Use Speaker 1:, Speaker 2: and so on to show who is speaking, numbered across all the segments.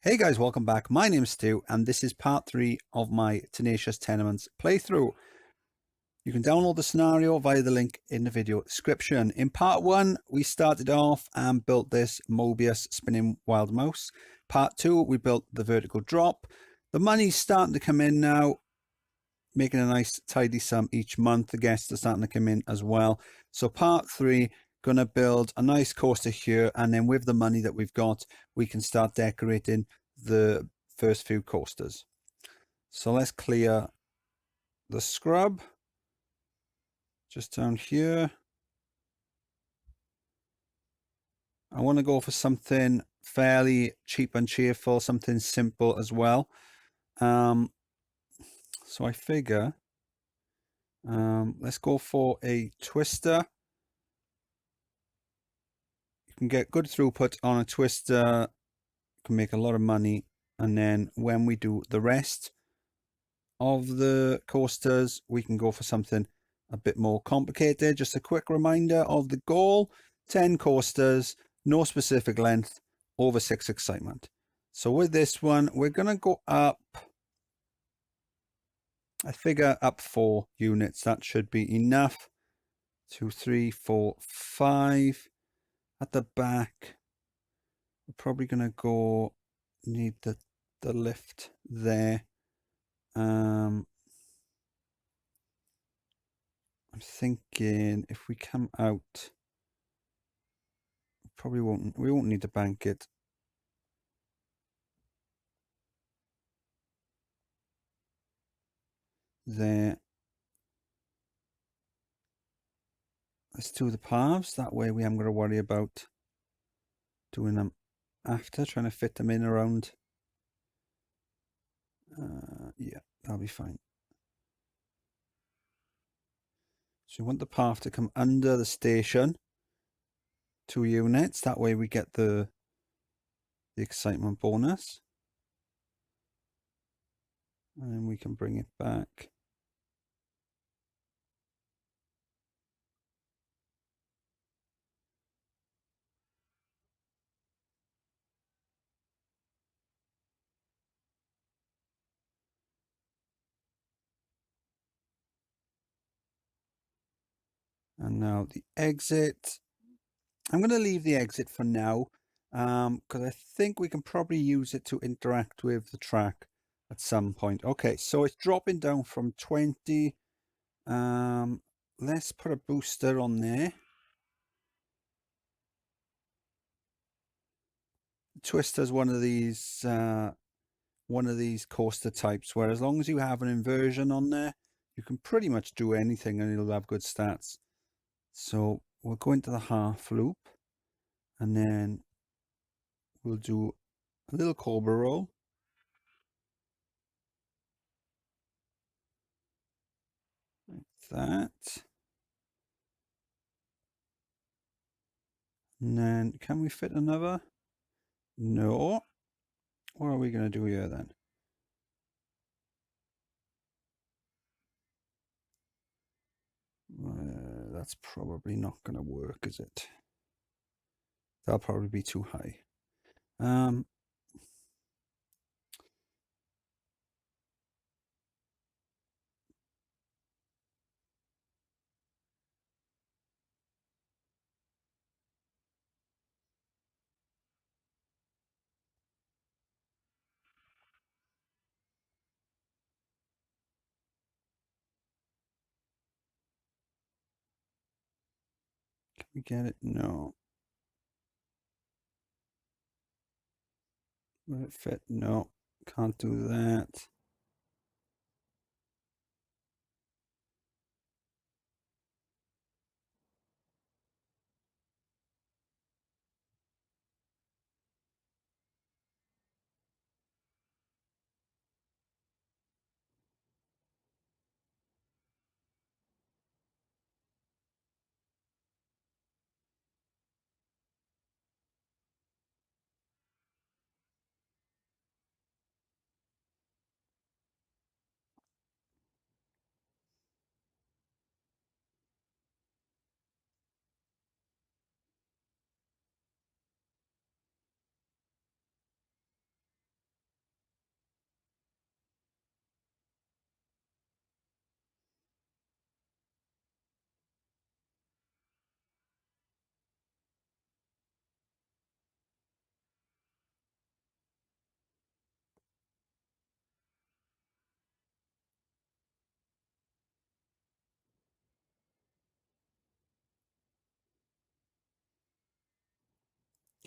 Speaker 1: Hey guys, welcome back. My name's Stu, and this is part 3 of my Tenacious Tenements playthrough. You can download the scenario via the link in the video description. In part 1, we started off and built this Mobius spinning wild mouse. Part 2, we built the vertical drop. The money's starting to come in now, making a nice tidy sum each month. The guests are starting to come in as well. So part 3, gonna build a nice coaster here, and then with the money that we've got, we can start decorating the first few coasters. So let's clear the scrub just down here. I want to go for something fairly cheap and cheerful, something simple as well. So I figure let's go for a twister. You can get good throughput on a twister, you can make a lot of money, and then when we do the rest of the coasters, we can go for something a bit more complicated. Just a quick reminder of the goal: 10 coasters, no specific length, over 6 excitement. So with this one, we're gonna go up, I figure up 4 units. That should be enough. 2, 3, 4, 5 at the back. We're probably gonna go need the lift there. I'm thinking if we come out, we won't need to bank it. There. Let's do the paths. That way we haven't got to worry about doing them after, trying to fit them in around. Yeah, that'll be fine. So we want the path to come under the station. 2 units. That way we get the excitement bonus. And then we can bring it back. And now the exit. I'm going to leave the exit for now, because I think we can probably use it to interact with the track at some point. Okay, so it's dropping down from 20. Let's put a booster on there. Twister's one of these coaster types where as long as you have an inversion on there, you can pretty much do anything and it'll have good stats. So we'll go into the half loop, and then we'll do a little cobra roll. Like that. And then can we fit another? No. What are we going to do here then? That's probably not going to work, is it? That'll probably be too high. Can we get it? No. Will it fit? No. Can't do that.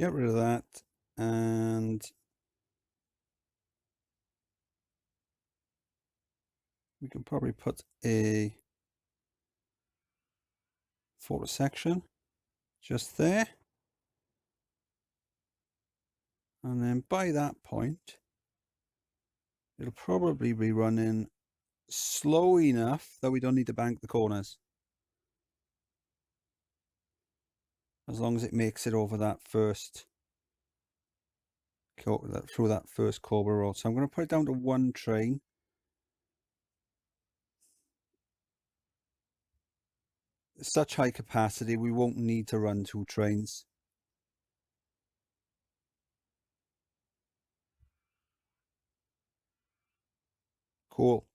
Speaker 1: Get rid of that, and we can probably put a photo section just there. And then by that point, it'll probably be running slow enough that we don't need to bank the corners. As long as it makes it over that first, through that first cobra roll. So I'm going to put it down to one train. Such high capacity, we won't need to run 2 trains. Cool.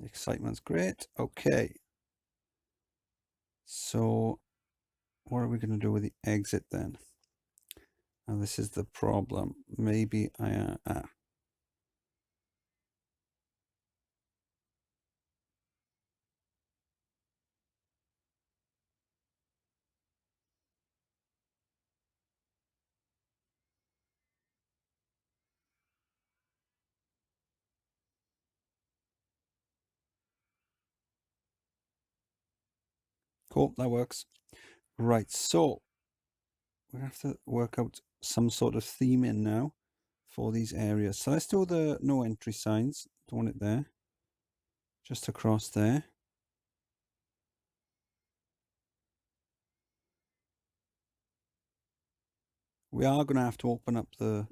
Speaker 1: Excitement's great. Okay. So what are we going to do with the exit then? Now this is the problem. Maybe cool, that works. Right, so we have to work out some sort of theming now for these areas. So let's do the no entry signs. Don't want it there. Just across there. We are going to have to open up the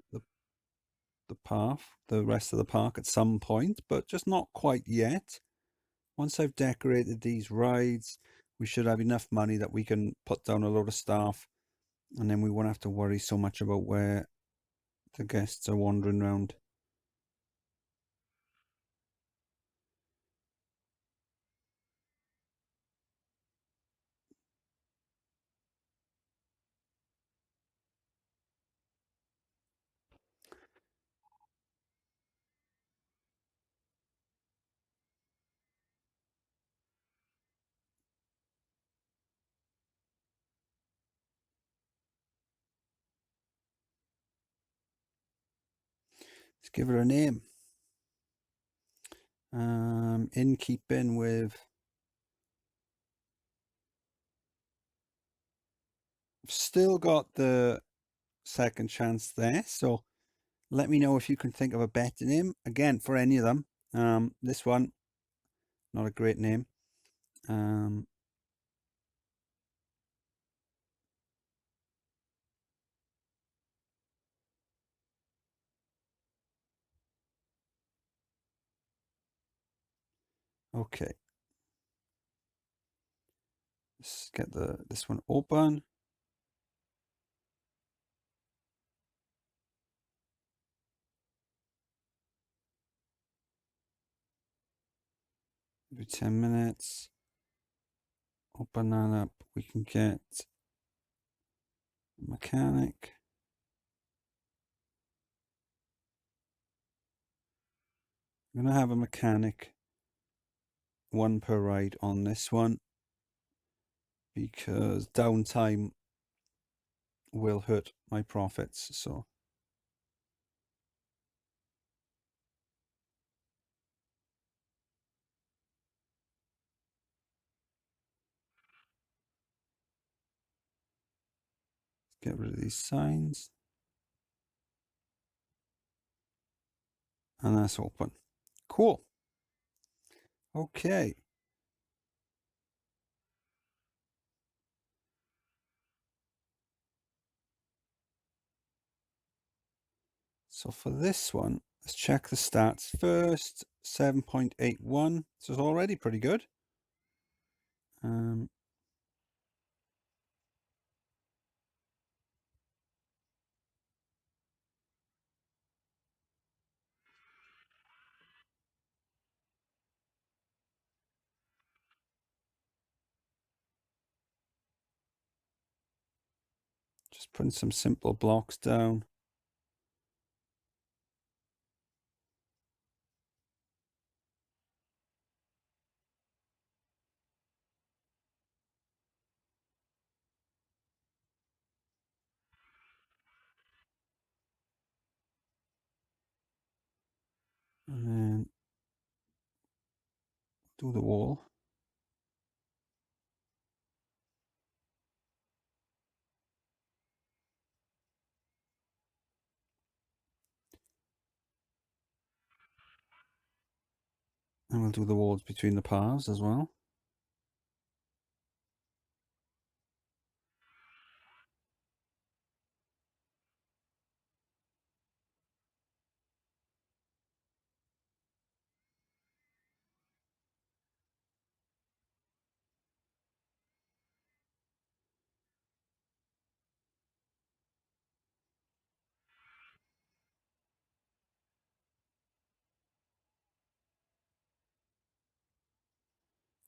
Speaker 1: path, the rest of the park at some point, but just not quite yet. Once I've decorated these rides, we should have enough money that we can put down a load of staff, and then we won't have to worry so much about where the guests are wandering around. Let's give her a name. In keeping with, still got the second chance there, so let me know if you can think of a better name, again, for any of them. This one, not a great name. Okay, let's get this one open. Every 10 minutes. Open that up. We can get mechanic. I'm going to have a mechanic, one per ride on this one, because downtime will hurt my profits. So get rid of these signs. And that's open. Cool. Okay. So for this one, let's check the stats first. 7.81. So it's already pretty good. Just putting some simple blocks down. And then do the wall. And we'll do the walls between the paths as well.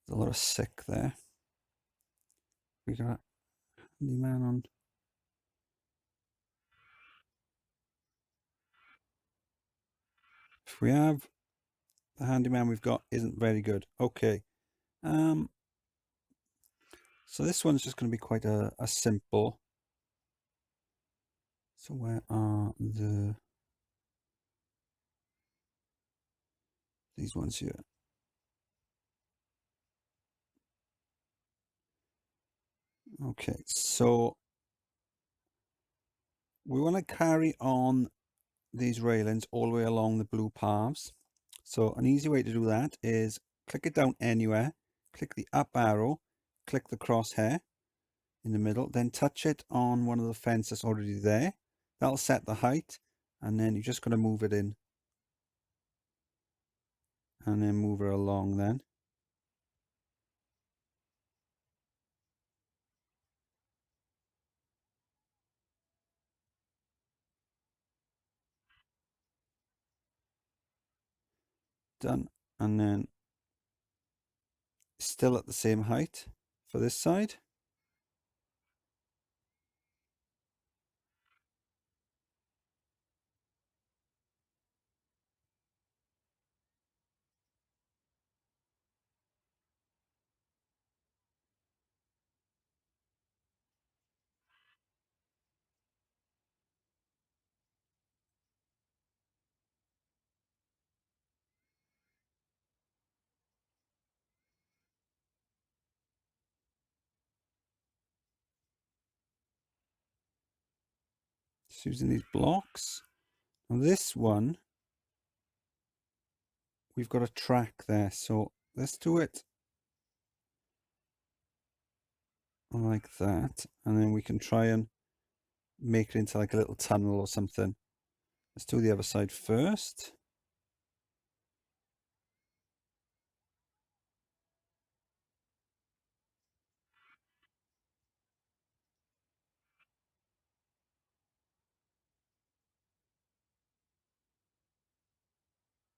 Speaker 1: There's a lot of sick there. We got the man on. If we have the handyman we've got isn't very good. Okay. So this one's just going to be quite a simple. So where are these ones here? Okay, so we want to carry on these railings all the way along the blue paths. So an easy way to do that is click it down anywhere, click the up arrow, click the crosshair in the middle, then touch it on one of the fences already there. That'll set the height, and then you're just going to move it in and then move it along then. Done. And then still at the same height for this side. Just using these blocks. Now this one, we've got a track there, so let's do it like that, and then we can try and make it into like a little tunnel or something. Let's do the other side first.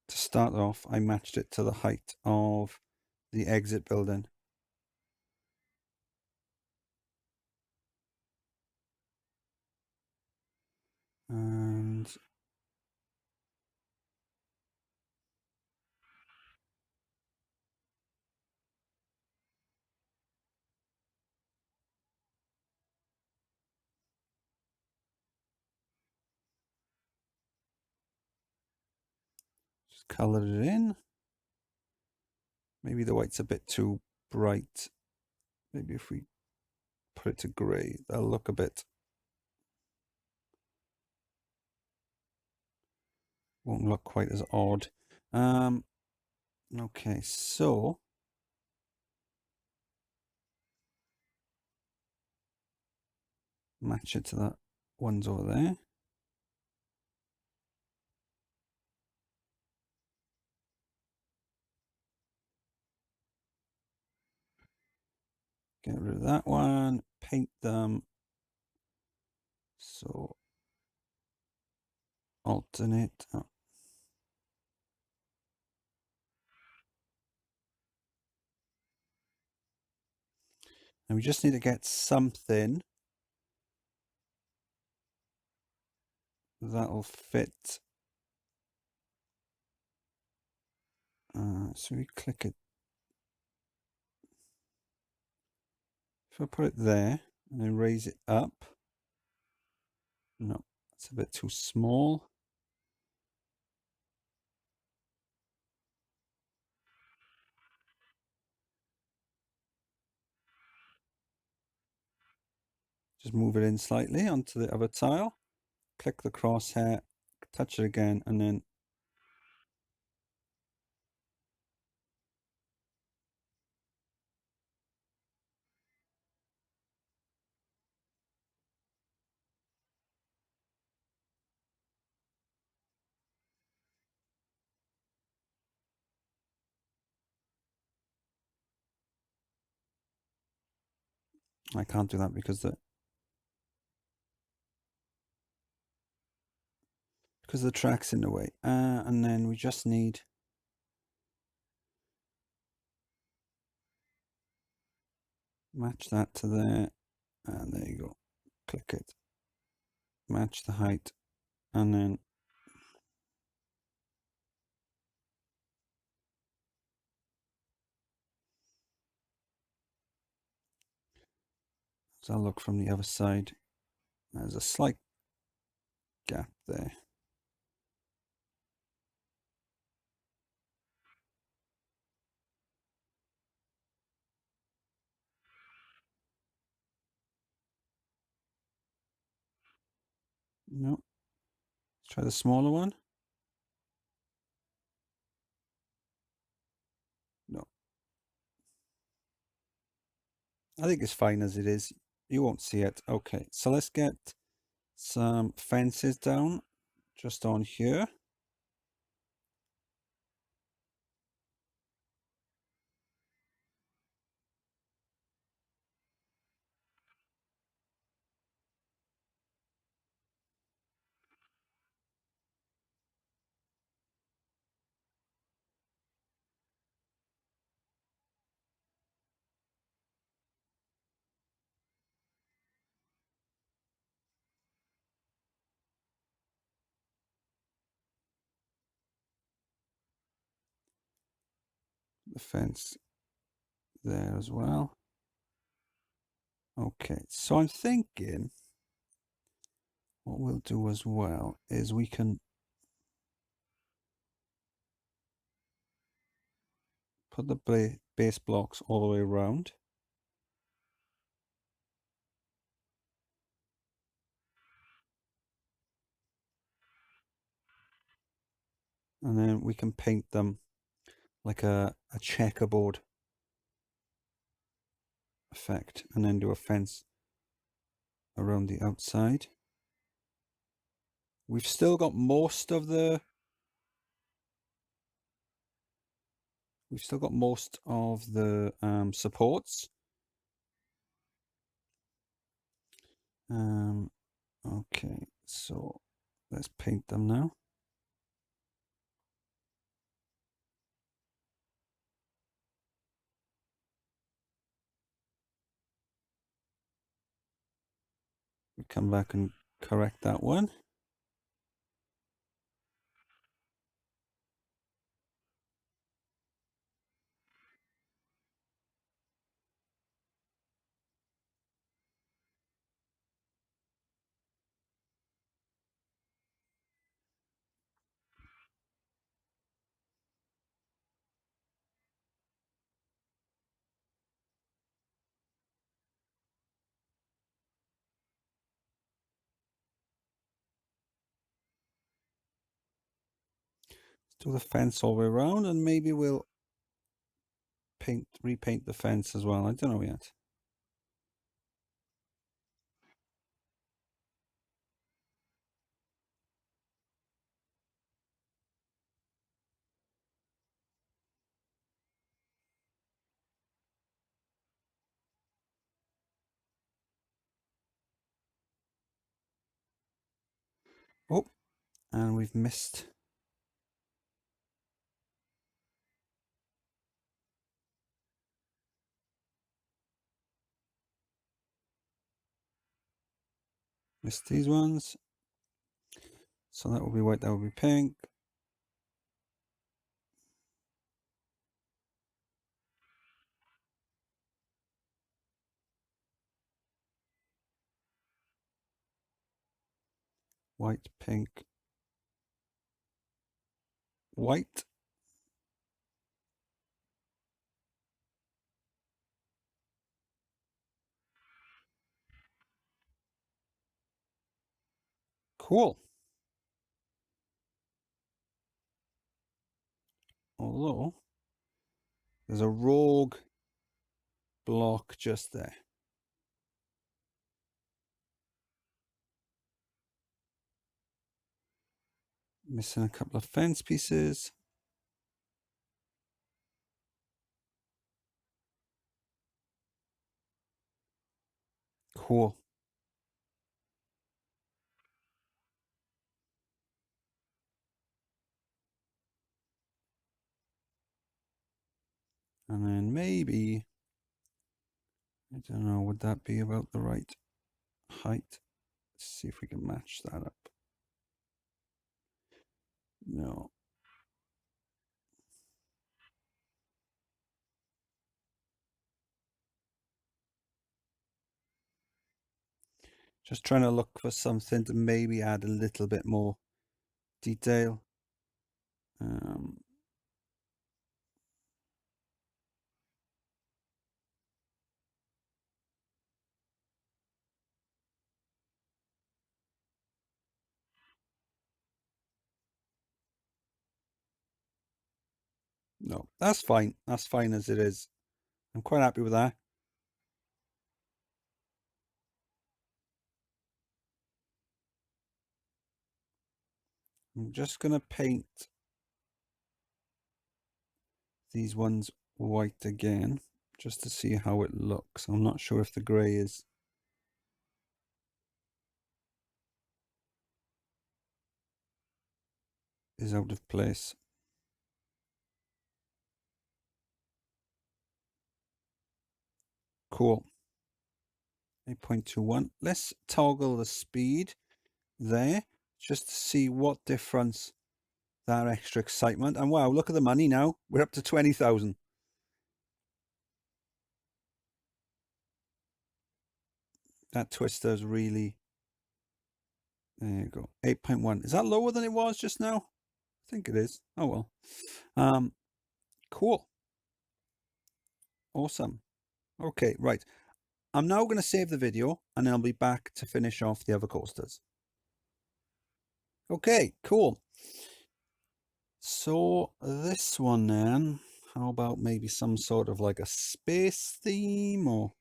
Speaker 1: To start off, I matched it to the height of the exit building. And just color it in. Maybe the white's a bit too bright. Maybe if we put it to grey, that'll look a bit, won't look quite as odd. Okay, so match it to that ones over there. Get rid of that one, paint them. So alternate. Oh. And we just need to get something that'll fit. So we click it. If I put it there and then raise it up, no, it's a bit too small. Just move it in slightly onto the other tile, click the crosshair, touch it again, and then I can't do that because the track's in the way. And then we just need match that to there, and there you go. Click it, match the height, and then as I look from the other side, there's a slight gap there. No, let's try the smaller one. No, I think it's fine as it is. You won't see it. Okay, so let's get some fences down just on here. The fence there as well. Okay, so I'm thinking what we'll do as well is we can put the base blocks all the way around. And then we can paint them like a checkerboard effect, and then do a fence around the outside. We've still got most of the supports. Okay, so let's paint them now. We come back and correct that one. Do the fence all the way around, and maybe we'll repaint the fence as well. I don't know yet. Oh, and we've missed these ones. So that will be white, that will be pink. White, pink, white. Cool. Although there's a rogue block just there. Missing a couple of fence pieces. Cool. And then maybe, I don't know, would that be about the right height? Let's see if we can match that up. No. Just trying to look for something to maybe add a little bit more detail. No, that's fine. That's fine as it is. I'm quite happy with that. I'm just going to paint these ones white again, just to see how it looks. I'm not sure if the grey is out of place. Cool. 8.21. Let's toggle the speed there just to see what difference that extra excitement. And wow, look at the money now. We're up to 20,000. That twister's really, there you go. 8.1. Is that lower than it was just now? I think it is. Oh well. Cool. Awesome. Okay, right. I'm now going to save the video and then I'll be back to finish off the other coasters. Okay, cool. So this one then, how about maybe some sort of like a space theme, or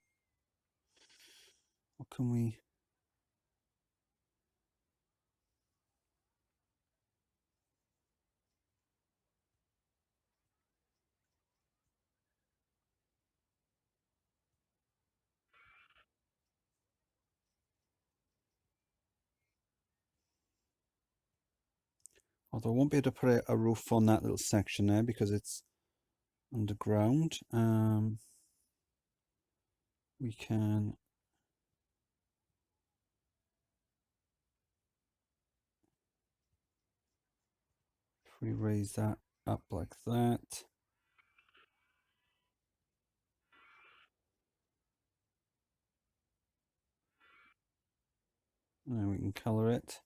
Speaker 1: what can we? Although I won't be able to put a roof on that little section there because it's underground. We can if we raise that up like that. Now we can color it.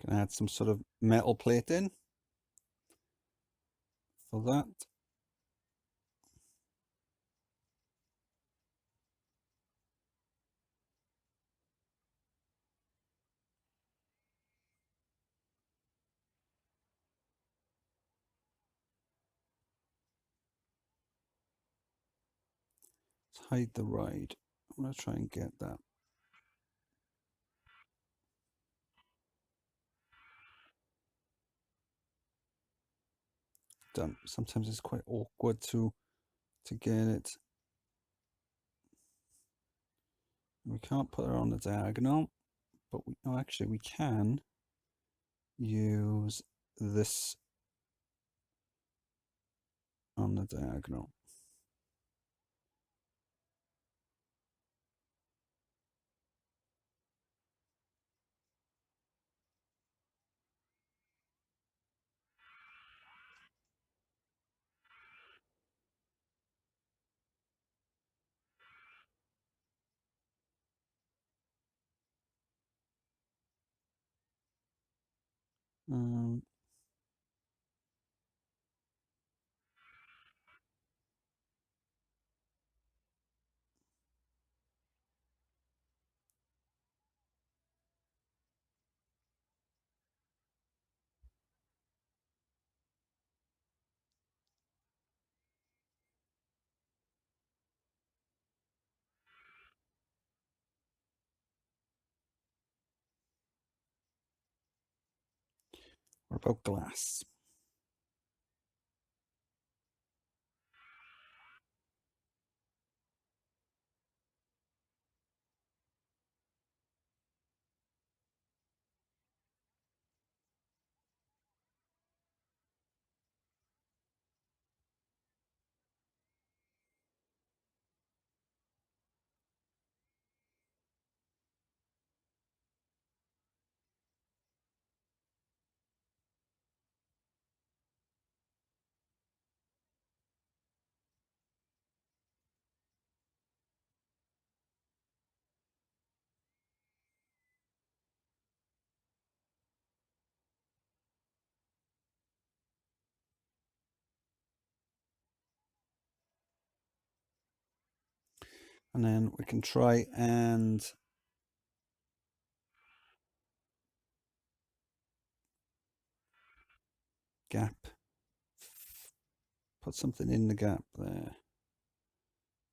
Speaker 1: Can add some sort of metal plate in for that. Let's hide the ride. I'm going to try and get that. done. Sometimes it's quite awkward to get it. We can't put her on the diagonal, but actually we can use this on the diagonal. What about glass? And then we can try and gap, put something in the gap there.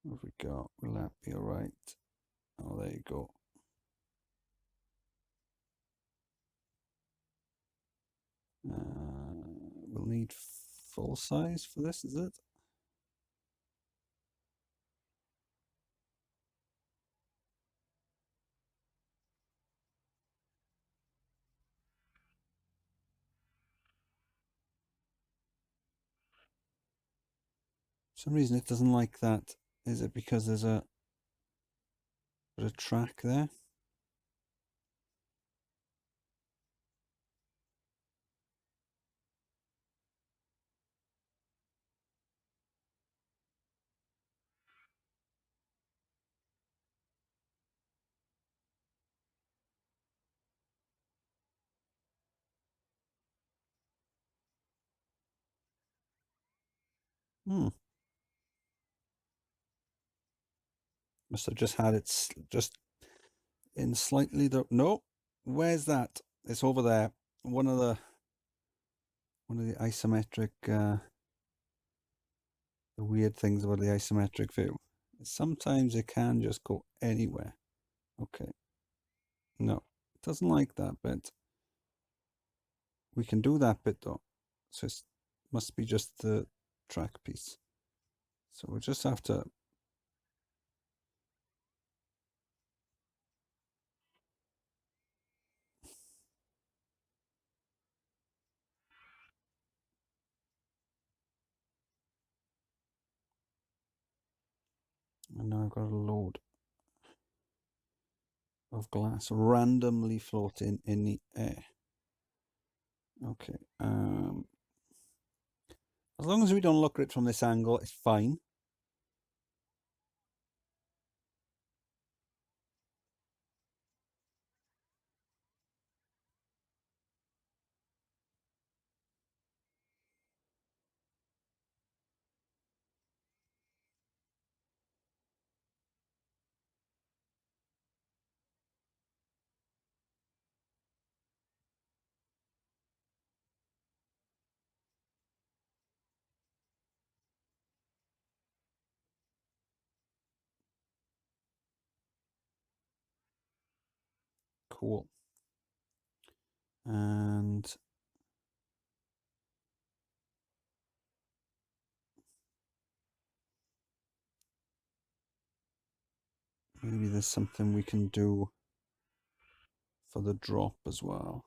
Speaker 1: What have we got? Will that be all right? Oh, there you go. We'll need full size for this, is it? For some reason it doesn't like that. Is it because there's a track there? Must have just had it just in slightly the no. Where's that? It's over there. One of the isometric the weird things about the isometric view. Sometimes it can just go anywhere. Okay. No, it doesn't like that bit. We can do that bit though. So it must be just the track piece. So we'll just have to and now I've got a load of glass randomly floating in the air. Okay. As long as we don't look at it from this angle, it's fine. Cool. And Maybe there's something we can do for the drop as well.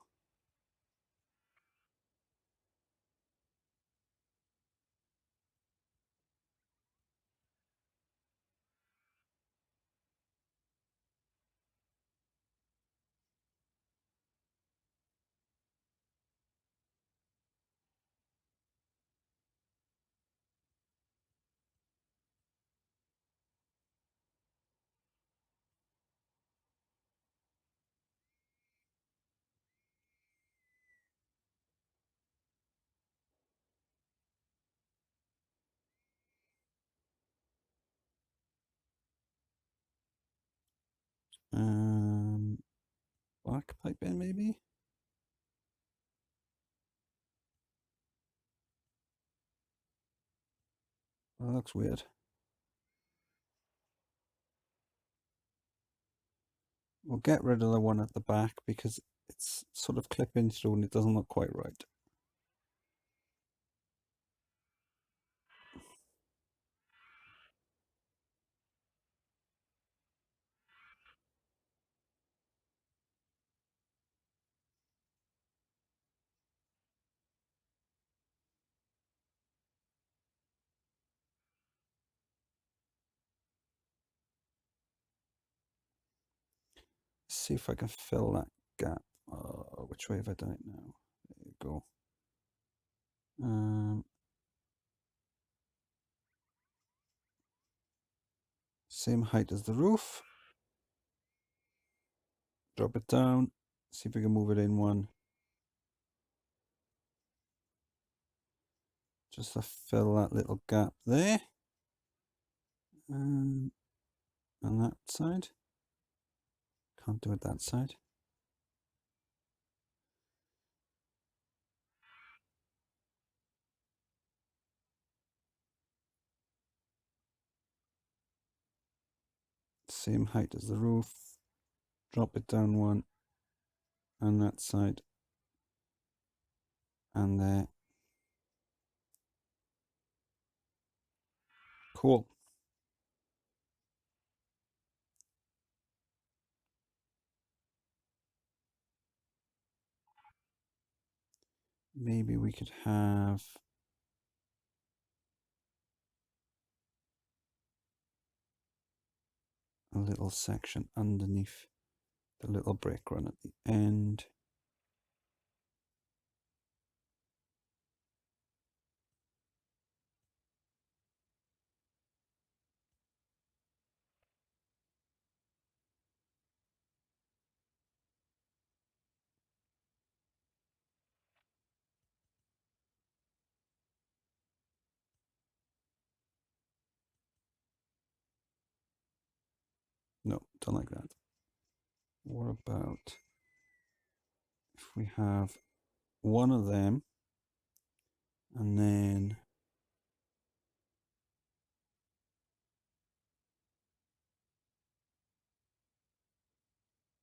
Speaker 1: Black pipe in maybe? That looks weird. We'll get rid of the one at the back because it's sort of clipping through and it doesn't look quite right. See if I can fill that gap. Which way have I done it now? There you go. Same height as the roof. Drop it down. See if we can move it in one. Just to fill that little gap there. On that side. Can't do it that side. Same height as the roof. Drop it down one. On that side. And there. Cool. Maybe we could have a little section underneath the little brake run at the end. No, don't like that. What about if we have one of them and then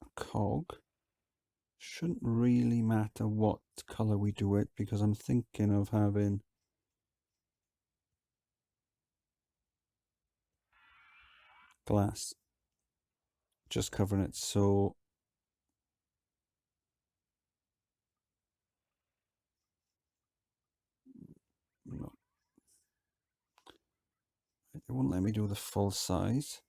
Speaker 1: a cog? Shouldn't really matter what color we do it because I'm thinking of having glass just covering it, so no, it won't let me do the full size.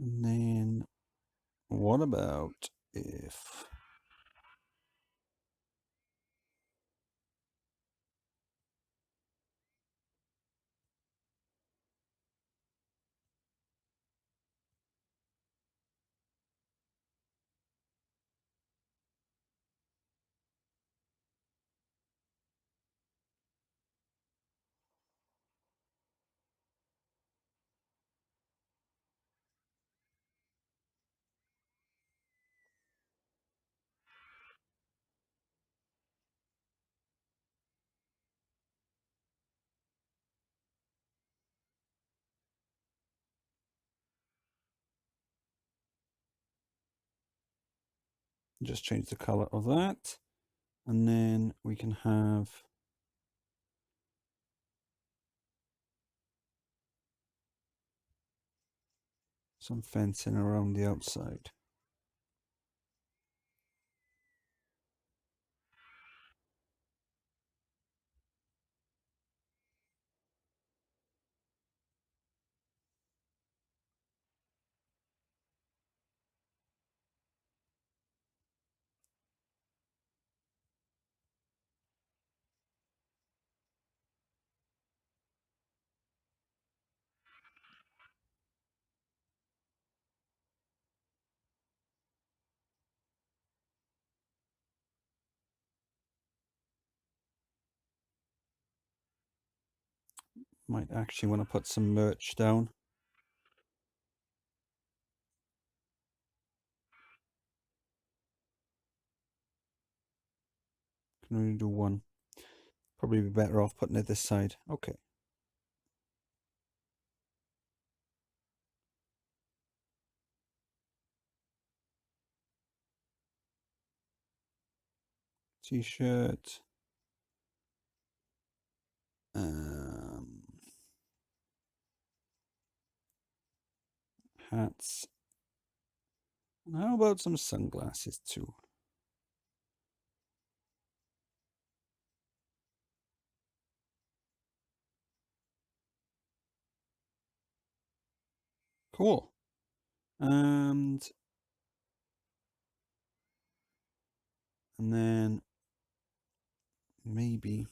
Speaker 1: And then what about if Just change the color of that. And then we can have some fencing around the outside. Might actually want to put some merch down. Can only do one. Probably be better off putting it this side. Okay. T-shirt. Hats. And how about some sunglasses too? Cool. And then maybe,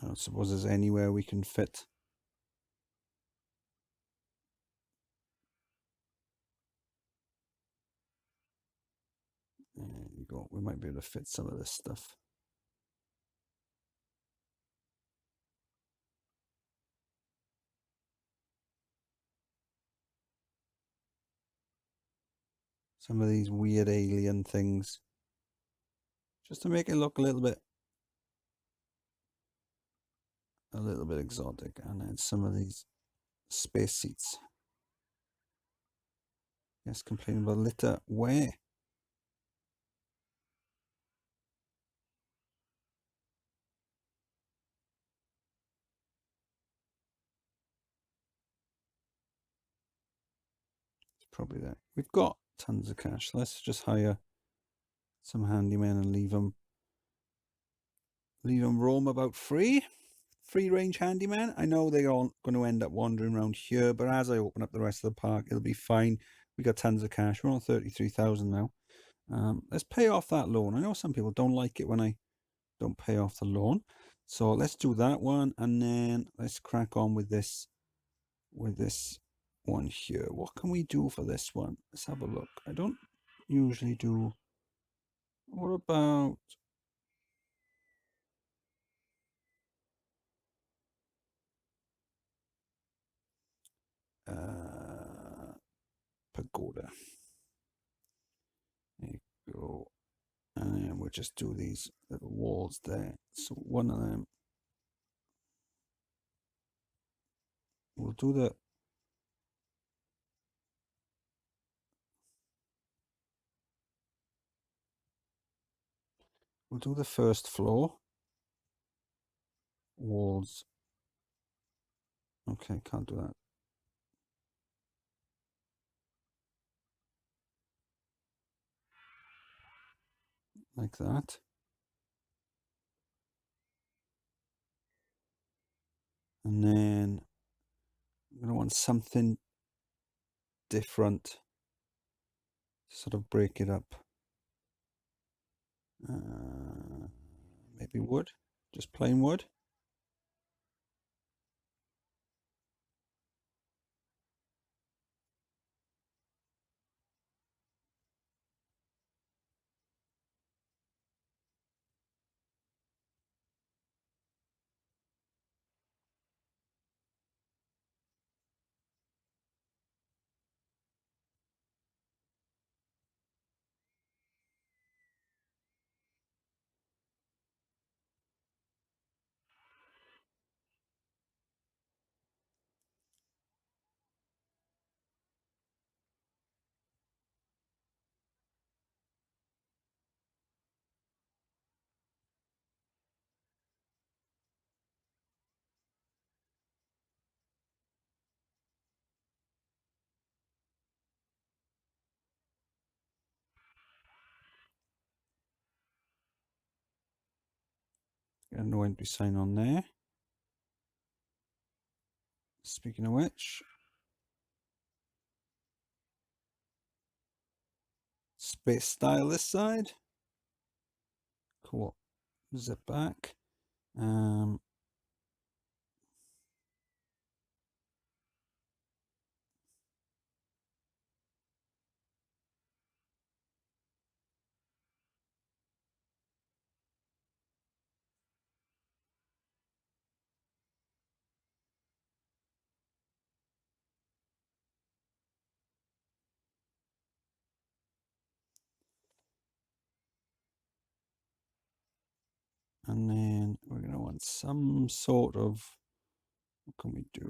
Speaker 1: I don't suppose there's anywhere we can fit. There you go. We might be able to fit some of this stuff. Some of these weird alien things. Just to make it look a little bit exotic. And then some of these space seats. Yes, complaining about litter. Where? It's probably there. We've got tons of cash. Let's just hire some handymen and leave them roam about free range handyman. I know they aren't going to end up wandering around here, but as I open up the rest of the park, it'll be fine. We got tons of cash. We're on 33,000 now. Let's pay off that loan. I know some people don't like it when I don't pay off the loan, so let's do that one, and then let's crack on with this one here. What can we do for this one? Let's have a look. I don't usually do. What about pagoda? There you go. And we'll just do these little walls there. So one of them, we'll do the first floor walls. Okay, can't do that. Like that. And then I'm going to want something different to sort of break it up. Maybe wood, just plain wood. Get a no entry sign on there. Speaking of which, space style this side. Cool. Zip back. And then we're going to want some sort of, what can we do?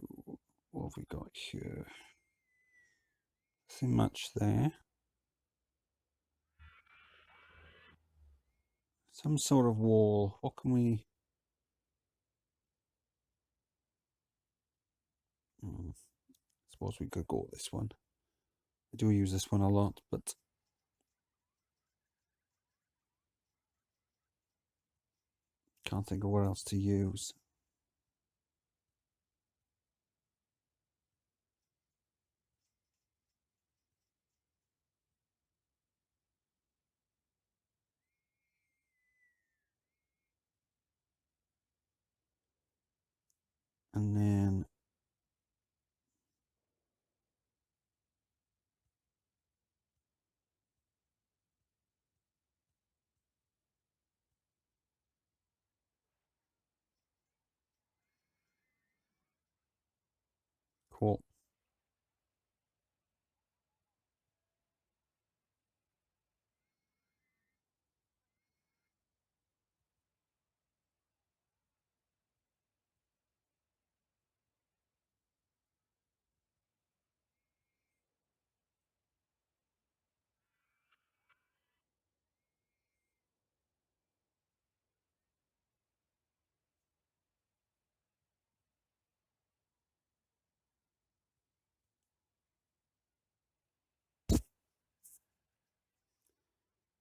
Speaker 1: What have we got here? Nothing much there. Some sort of wall. What can we? Suppose we could go with this one. I do use this one a lot, but can't think of what else to use. And then cool.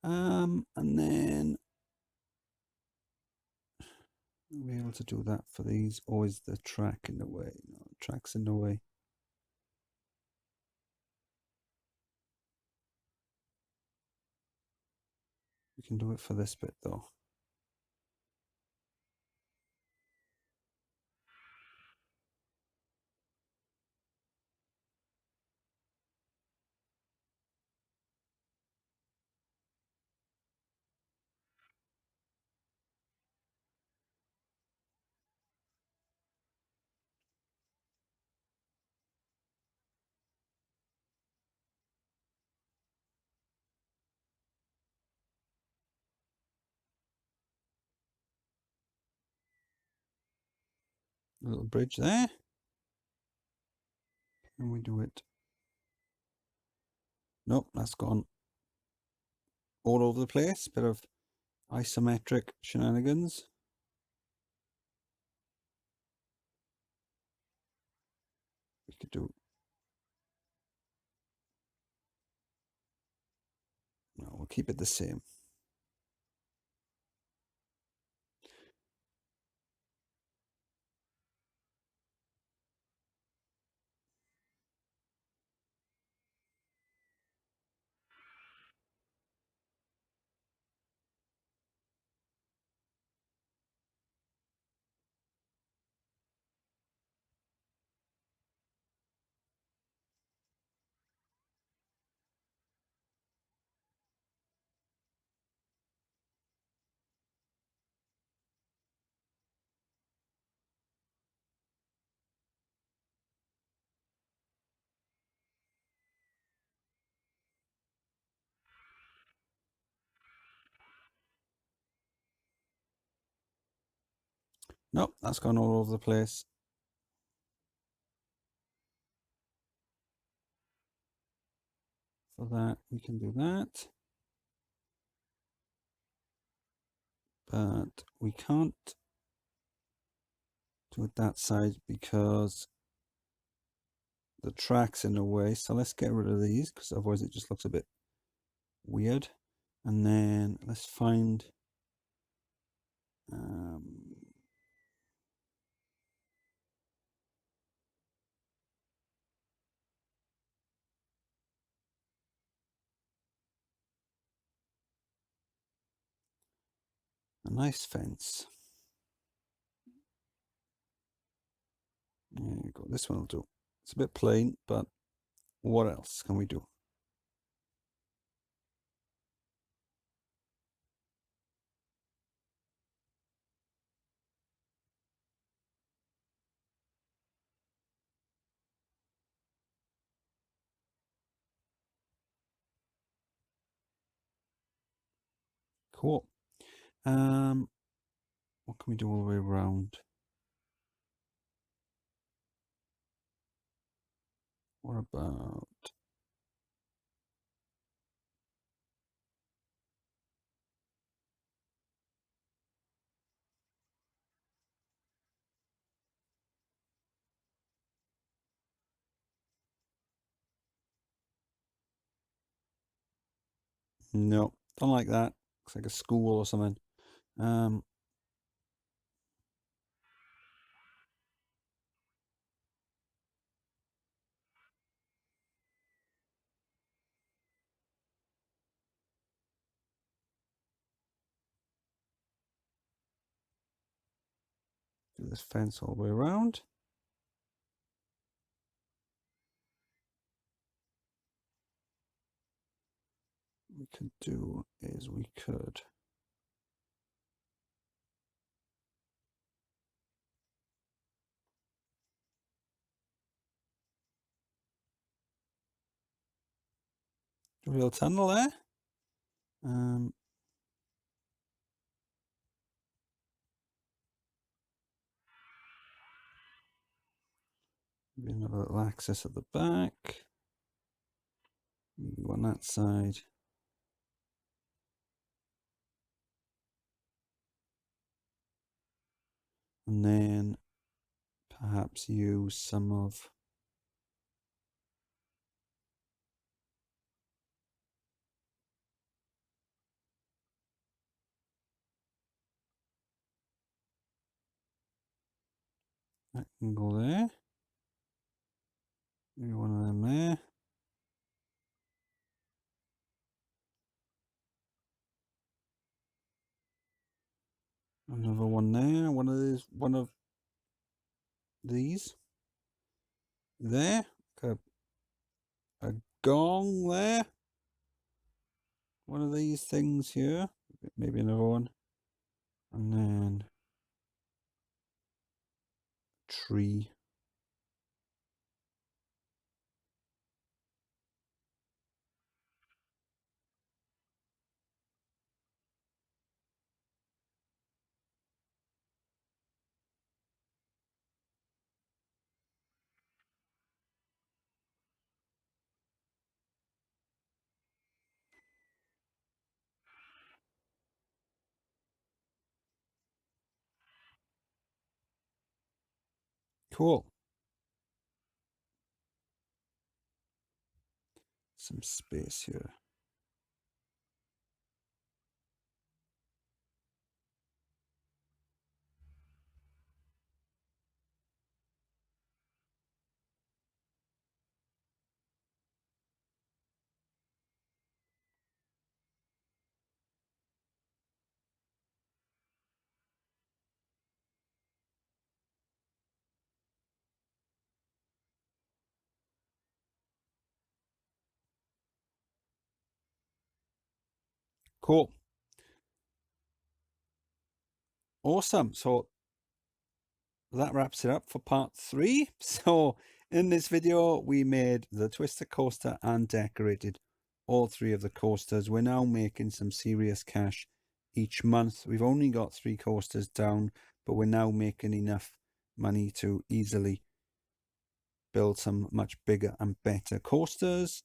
Speaker 1: And then we'll be able to do that for these. Or is the track in the way? No, the track's in the way. We can do it for this bit though. A little bridge there. And we do it. Nope, that's gone all over the place. Bit of isometric shenanigans. We could do. No, we'll keep it the same. Nope, that's gone all over the place. For that, we can do that. But we can't do it that side because the track's in the way. So let's get rid of these because otherwise it just looks a bit weird. And then let's find nice fence. There you go. This one will do. It's a bit plain, but what else can we do? Cool. What can we do all the way around? What about... No, don't like that. Looks like a school or something. Do this fence all the way around. What we could do is we could do a little tunnel there. Maybe another little access at the back. Maybe on that side. And then perhaps use some of that can go there. Maybe one of them there. Another one there. One of these. There. A gong there. One of these things here. Maybe another one. And then tree. Cool. Some space here. Cool. Awesome. So that wraps it up for part 3. So in this video, we made the twister coaster and decorated all 3 of the coasters. We're now making some serious cash each month. We've only got 3 coasters down, but we're now making enough money to easily build some much bigger and better coasters.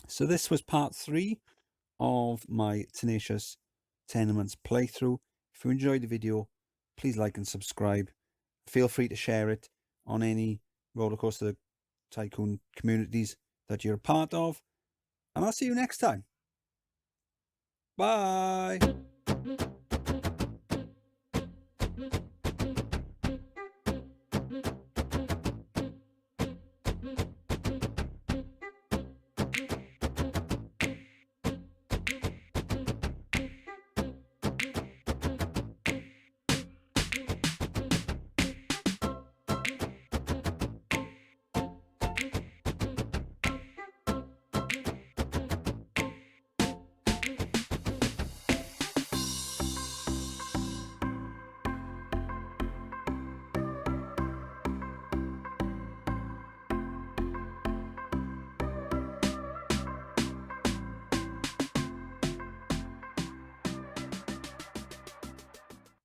Speaker 1: So this was part 3 of my Tenacious Tenements playthrough. If you enjoyed the video, please like and subscribe. Feel free to share it on any Rollercoaster Tycoon communities that you're a part of. And I'll see you next time. Bye.